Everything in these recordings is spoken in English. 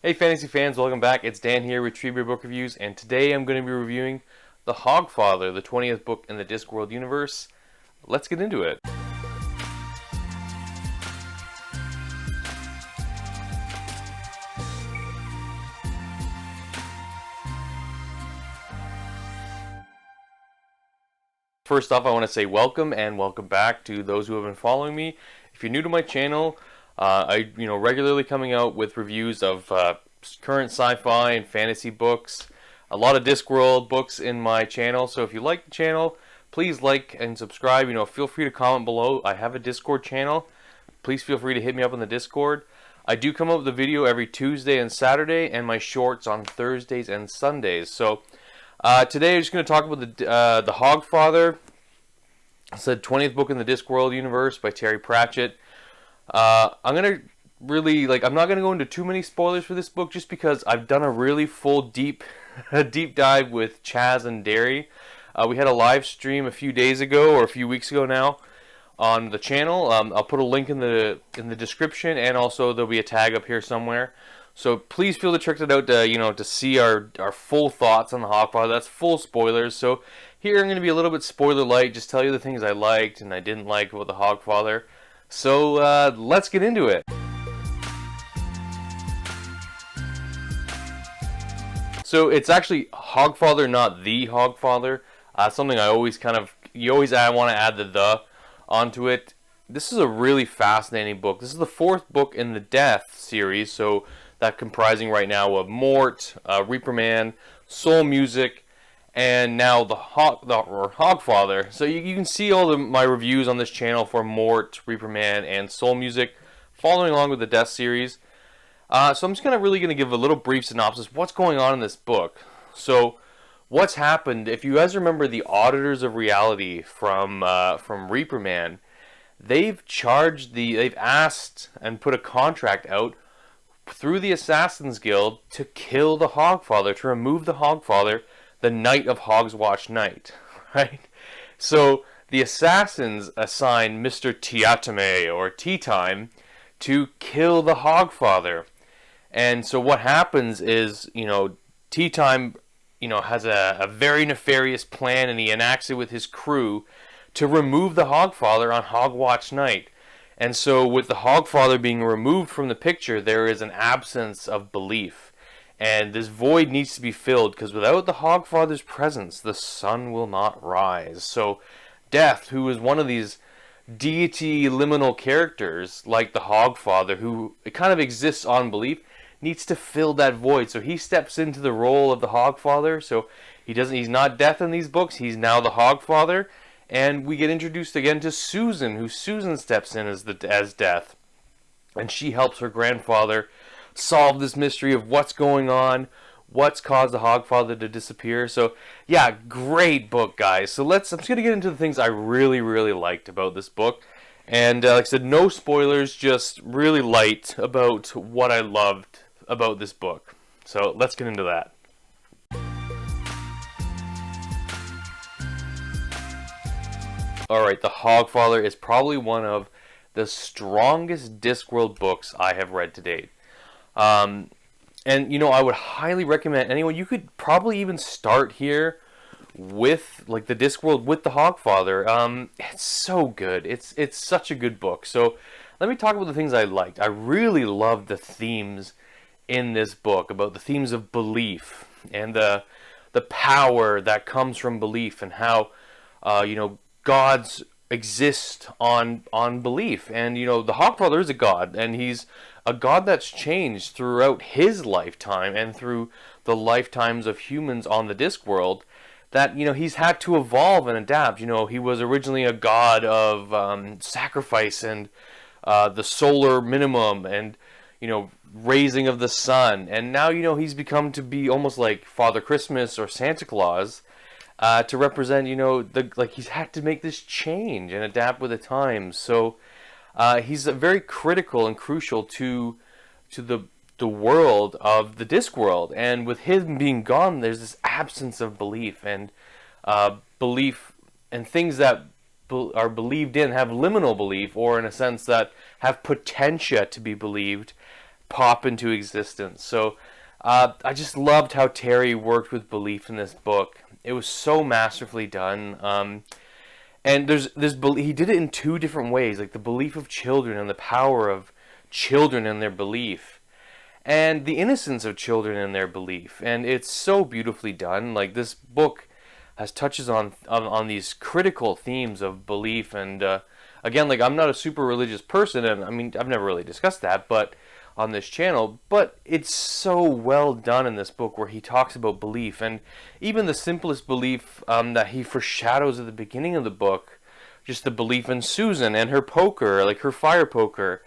Hey fantasy fans, welcome back. It's Dan here with TreeBeard Book Reviews, and today I'm going to be reviewing The HOGFATHER, the 20th book in the Discworld universe. Let's get into it. First off, I want to say welcome and welcome back to those who have been following me. If you're new to my channel, I regularly coming out with reviews of current sci-fi and fantasy books. A lot of Discworld books in my channel, so if you like the channel, please like and subscribe. Feel free to comment below. I have a Discord channel. Please feel free to hit me up on the Discord. I do come up with a video every Tuesday and Saturday, and my shorts on Thursdays and Sundays. So today I'm just going to talk about the HOGFATHER. It's the 20th book in the Discworld universe by Pratchett. I'm going to I'm not going to go into too many spoilers for this book just because I've done a really full deep dive with Chaz and Derry. We had a live stream a few days ago, or a few weeks ago now, on the channel. I'll put a link in the description, and also there'll be a tag up here somewhere. So please feel free to check it out to see our full thoughts on the HOGFATHER. That's full spoilers. So here I'm going to be a little bit spoiler light, just tell you the things I liked and I didn't like about the HOGFATHER. So let's get into it. So it's actually HOGFATHER, not the HOGFATHER. Something I always you always want to add the onto it. This is a really fascinating book. This is the 4th book in the Death series, so that comprising right now of Mort, Reaper Man, Soul Music, and now the HOGFATHER. So you can see all my reviews on this channel for Mort, Reaper Man, and Soul Music, following along with the Death series. So I'm just really going to give a little brief synopsis. What's going on in this book? So what's happened? If you guys remember the Auditors of Reality from Reaper Man, they've asked and put a contract out through the Assassin's Guild to kill the HOGFATHER, to remove the HOGFATHER the night of Hogswatch Night, right? So the Assassins assign Mr. Tiatame, or Tea Time, to kill the HOGFATHER. And so what happens is, Tea Time, has a very nefarious plan, and he enacts it with his crew to remove the HOGFATHER on Hogswatch Night. And so with the HOGFATHER being removed from the picture, there is an absence of belief. And this void needs to be filled, because without the HOGFATHER's presence, the sun will not rise. So Death, who is one of these deity liminal characters like the HOGFATHER, who kind of exists on belief, needs to fill that void. So he steps into the role of the HOGFATHER. So he's not Death in these books, he's now the HOGFATHER. And we get introduced again to Susan, who Susan steps in as Death. And she helps her grandfather solve this mystery of what's going on, what's caused the HOGFATHER to disappear. So yeah, great book, guys. So I'm just going to get into the things I really, really liked about this book. And like I said, no spoilers, just really light about what I loved about this book. So let's get into that. Alright, the HOGFATHER is probably one of the strongest Discworld books I have read to date. And I would highly recommend anyone, you could probably even start here with the Discworld with the HOGFATHER. It's so good. It's such a good book. So let me talk about the things I liked. I really loved the themes in this book, about the themes of belief and the power that comes from belief, and how gods exist on belief. And the HOGFATHER is a god, and he's a god that's changed throughout his lifetime and through the lifetimes of humans on the Discworld, that he's had to evolve and adapt. He was originally a god of sacrifice and the solar minimum, and raising of the sun, and now he's become to be almost like Father Christmas or Santa Claus, to represent he's had to make this change and adapt with the times. So he's very critical and crucial to the world of the Discworld, and with him being gone, there's this absence of belief, and things that are believed in have liminal belief, or in a sense that have potentia to be believed, pop into existence. So I just loved how Terry worked with belief in this book. It was so masterfully done. And he did it in two different ways, like the belief of children and the power of children and their belief, and the innocence of children and their belief. And it's so beautifully done. Like, this book has touches on these critical themes of belief. And again, like, I'm not a super religious person, and I mean, I've never really discussed that, but on this channel, but it's so well done in this book where he talks about belief, and even the simplest belief that he foreshadows at the beginning of the book, just the belief in Susan and her poker, like her fire poker.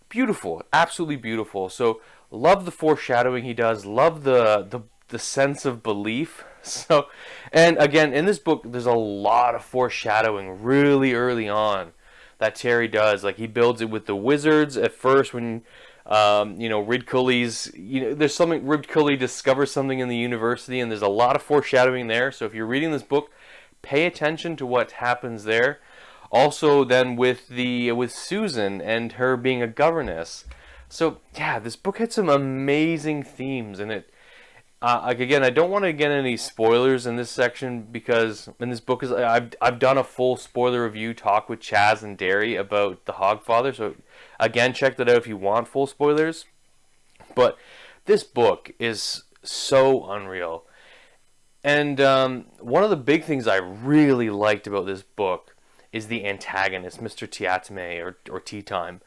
Beautiful, absolutely beautiful. So love the foreshadowing he does, love the sense of belief. So, and again, in this book there's a lot of foreshadowing really early on that Terry does. Like, he builds it with the wizards at first when Ridcully's, there's something, Ridcully discovers something in the university, and there's a lot of foreshadowing there. So if you're reading this book, pay attention to what happens there. Also, then with Susan and her being a governess. So yeah, this book had some amazing themes in it. Like, again, I don't want to get any spoilers in this section, because in this book I've done a full spoiler review talk with Chaz and Derry about the Hogfather. So again, check that out if you want full spoilers. But this book is so unreal. And one of the big things I really liked about this book is the antagonist, Mr. Tiatime, or Tea Time.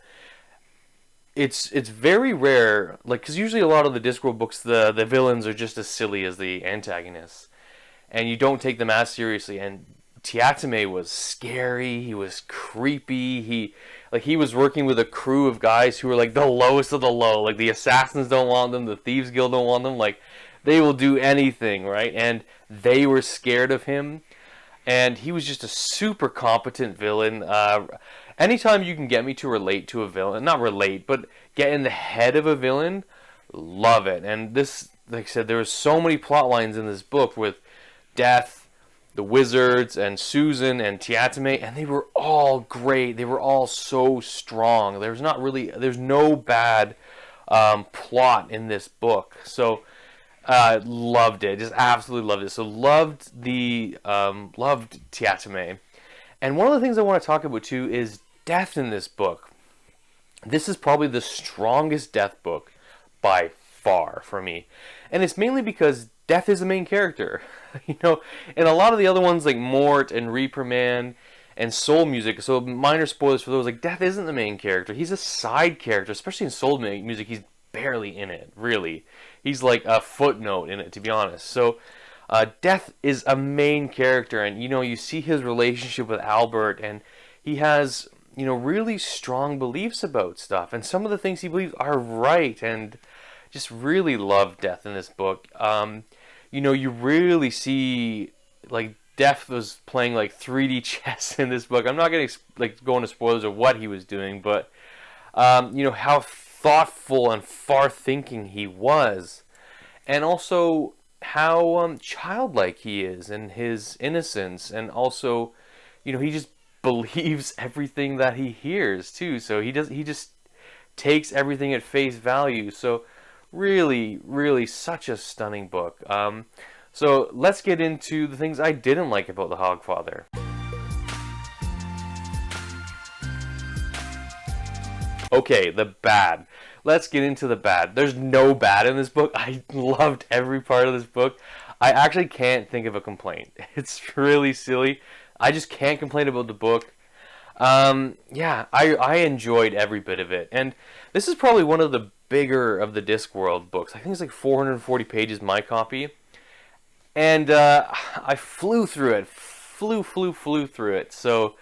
It's very rare, like, because usually a lot of the Discworld books, the villains are just as silly as the antagonists, and you don't take them as seriously. And Tiatame was scary. He was creepy. He was working with a crew of guys who were like the lowest of the low. Like, the assassins don't want them, the Thieves Guild don't want them. Like, they will do anything, right? And they were scared of him. And he was just a super competent villain. Anytime you can get me to relate to a villain, not relate, but get in the head of a villain, love it. And this, like I said, there were so many plot lines in this book with Death, the wizards, and Susan, and Tiatame, and they were all great. They were all so strong. There's no bad plot in this book. So loved it, just absolutely loved it. So loved Tiatame. And one of the things I want to talk about too is Death in this book. This is probably the strongest Death book by far for me. And it's mainly because Death is the main character. And a lot of the other ones, like Mort and Reaper Man and Soul Music, so minor spoilers for those, like, Death isn't the main character. He's a side character, especially in Soul Music. He's barely in it, really. He's like a footnote in it, to be honest. So Death is a main character, and you see his relationship with Albert, and he has really strong beliefs about stuff, and some of the things he believes are right. And just really love Death in this book. You really see, like, Death was playing like 3D chess in this book. I'm not going to go into spoilers of what he was doing, but how thoughtful and far-thinking he was, and also how childlike he is in his innocence, and also he just believes everything that he hears too. So he just takes everything at face value. So really such a stunning book. So let's get into the things I didn't like about the Hogfather. Okay, the bad. Let's get into the bad. There's no bad in this book. I loved every part of this book. I actually can't think of a complaint. It's really silly. I just can't complain about the book. Yeah, I enjoyed every bit of it. And this is probably one of the bigger of the Discworld books. I think it's like 440 pages, my copy. And I flew through it. Flew through it. So,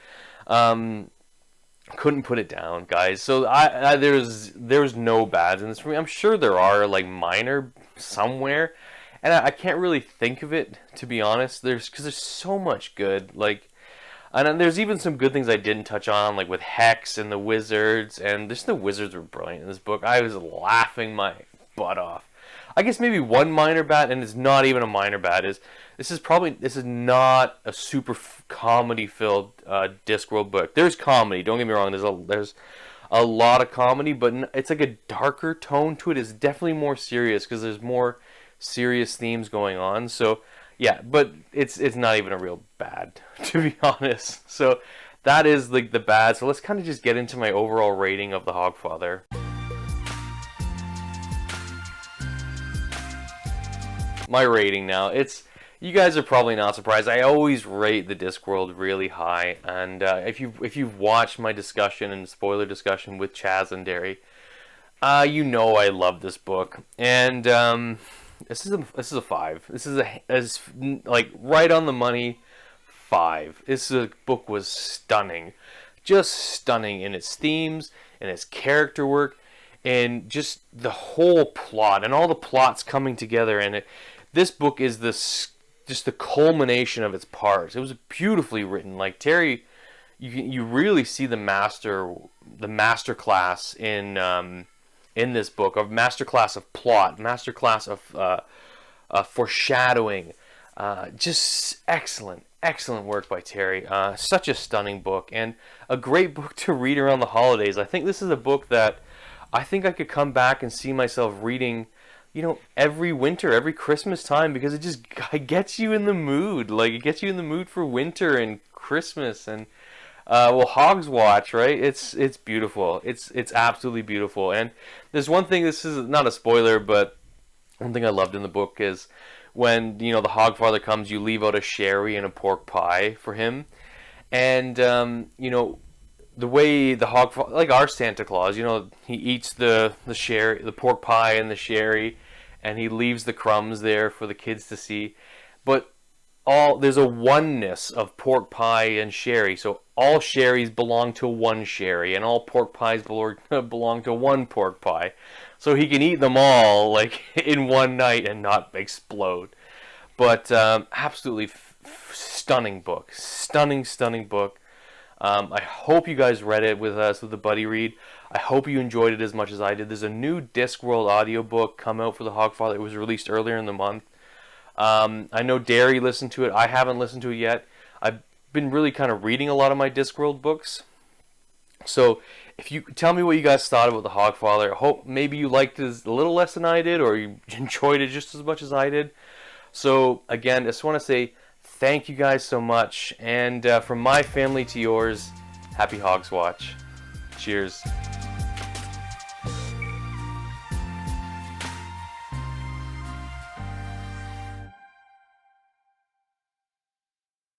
couldn't put it down, guys. So there's no bads in this for me. I'm sure there are, like, minor somewhere, and I can't really think of it, to be honest. Because there's so much good, like, and there's even some good things I didn't touch on, like with Hex and the wizards, and the wizards were brilliant in this book. I was laughing my butt off. I guess maybe one minor bad, and it's not even a minor bad, is this is not a super comedy-filled Discworld book. There's comedy, don't get me wrong. There's a lot of comedy, but it's like a darker tone to it. It's definitely more serious because there's more serious themes going on. So yeah, but it's not even a real bad, to be honest. So that is like the bad. So let's kind of just get into my overall rating of the Hogfather. My rating now, you guys are probably not surprised. I always rate the Discworld really high, and if you've watched my discussion and spoiler discussion with Chaz and Derry, you know I love this book, and this is a 5. This is like right on the money 5. Book was stunning, just stunning in its themes and its character work, and just the whole plot and all the plots coming together. And this book is just the culmination of its parts. It was beautifully written. Like Terry, you really see the master class in this book, a masterclass of plot, masterclass of foreshadowing. Just excellent work by Terry. Such a stunning book, and a great book to read around the holidays. I think this is a book that I think I could come back and see myself reading, every winter, every Christmas time, because it gets you in the mood. Like, it gets you in the mood for winter and Christmas and Hog's Watch, right? It's beautiful. It's absolutely beautiful. And there's one thing, this is not a spoiler, but one thing I loved in the book is when, the Hogfather comes, you leave out a sherry and a pork pie for him. And, the way the Hogfather, like our Santa Claus, he eats the sherry, the pork pie and the sherry, and he leaves the crumbs there for the kids to see. But there's a oneness of pork pie and sherry, so all sherries belong to one sherry, and all pork pies belong to one pork pie. So he can eat them all like in one night and not explode. But absolutely stunning book, stunning book. I hope you guys read it with us with the buddy read. I hope you enjoyed it as much as I did. There's a new Discworld audiobook come out for the Hogfather. It was released earlier in the month. I know Derry listened to it. I haven't listened to it yet. I've been really kind of reading a lot of my Discworld books. So if you tell me what you guys thought about the Hogfather, I hope maybe you liked it a little less than I did, or you enjoyed it just as much as I did. So again, I just want to say thank you guys so much. And from my family to yours, happy Hogs Watch. Cheers.